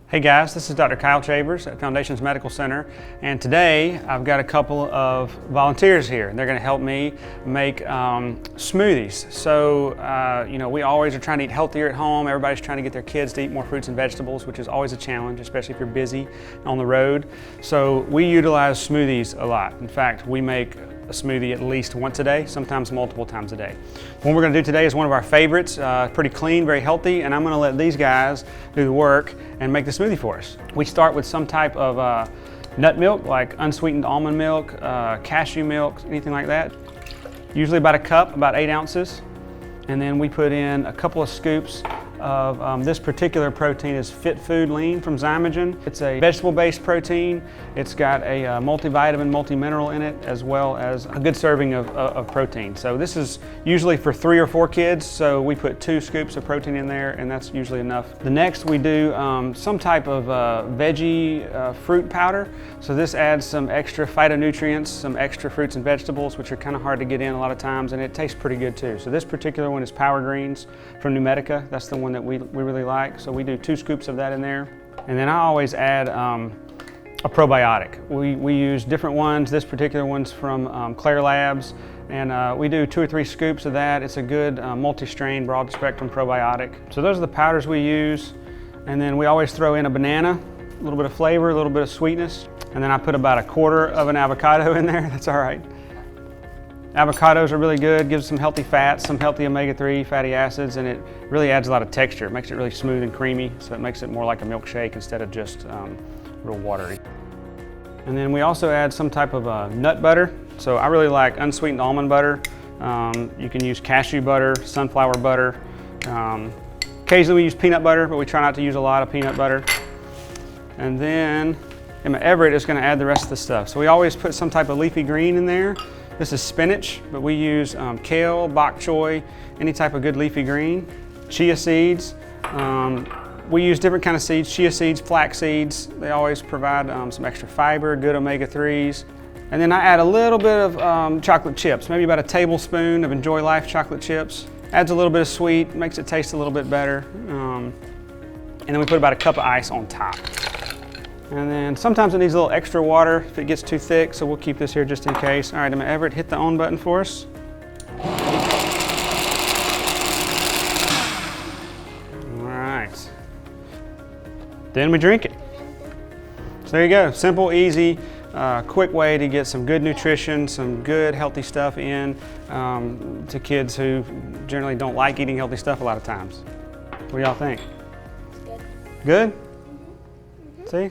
Hey guys, this is Dr. Kyle Chavers at Foundations Medical Center, and today I've got a couple of volunteers here. They're going to help me make smoothies. So, we always are trying to eat healthier at home. Everybody's trying to get their kids to eat more fruits and vegetables, which is always a challenge, especially if you're busy on the road. So we utilize smoothies a lot. In fact, we make a smoothie at least once a day, sometimes multiple times a day. What we're going to do today is one of our favorites, pretty clean, very healthy, and I'm going to let these guys do the work and make the smoothie for us. We start with some type of nut milk, like unsweetened almond milk, cashew milk, anything like that. Usually about a cup, about 8 ounces. And then we put in a couple of scoops of this particular protein is FitFoodLean from Xymogen. It's a vegetable-based protein. It's got a multivitamin, multi-mineral in it, as well as a good serving of protein. So this is usually for 3 or 4 kids, so we put 2 scoops of protein in there, and that's usually enough. The next we do some type of veggie fruit powder. So this adds some extra phytonutrients, some extra fruits and vegetables, which are kind of hard to get in a lot of times, and it tastes pretty good too. So this particular one is Power Greens from NuMedica. That's the one that we really like. So we do 2 scoops of that in there. And then I always add a probiotic. We use different ones. This particular one's from Claire Labs, and we do 2 or 3 scoops of that. It's a good multi-strain, broad spectrum probiotic. So those are the powders we use. And then we always throw in a banana, a little bit of flavor, a little bit of sweetness. And then I put about 1/4 of an avocado in there. That's all right. Avocados are really good, gives some healthy fats, some healthy omega-3 fatty acids, and it really adds a lot of texture. It makes it really smooth and creamy, so it makes it more like a milkshake instead of just real watery. And then we also add some type of nut butter. So I really like unsweetened almond butter. You can use cashew butter, sunflower butter. Occasionally we use peanut butter, but we try not to use a lot of peanut butter. And then Emma Everett is going to add the rest of the stuff. So we always put some type of leafy green in there. This is spinach, but we use kale, bok choy, any type of good leafy green. Chia seeds. We use different kind of seeds, chia seeds, flax seeds. They always provide some extra fiber, good omega-3s. And then I add a little bit of chocolate chips, maybe about a tablespoon of Enjoy Life chocolate chips. Adds a little bit of sweet, makes it taste a little bit better. And then we put about 1 cup of ice on top. And then sometimes it needs a little extra water if it gets too thick, so we'll keep this here just in case. All right, Emma Everett, hit the on button for us. All right. Then we drink it. So there you go, simple, easy, quick way to get some good nutrition, some good healthy stuff in to kids who generally don't like eating healthy stuff a lot of times. What do y'all think? Good. Good? See?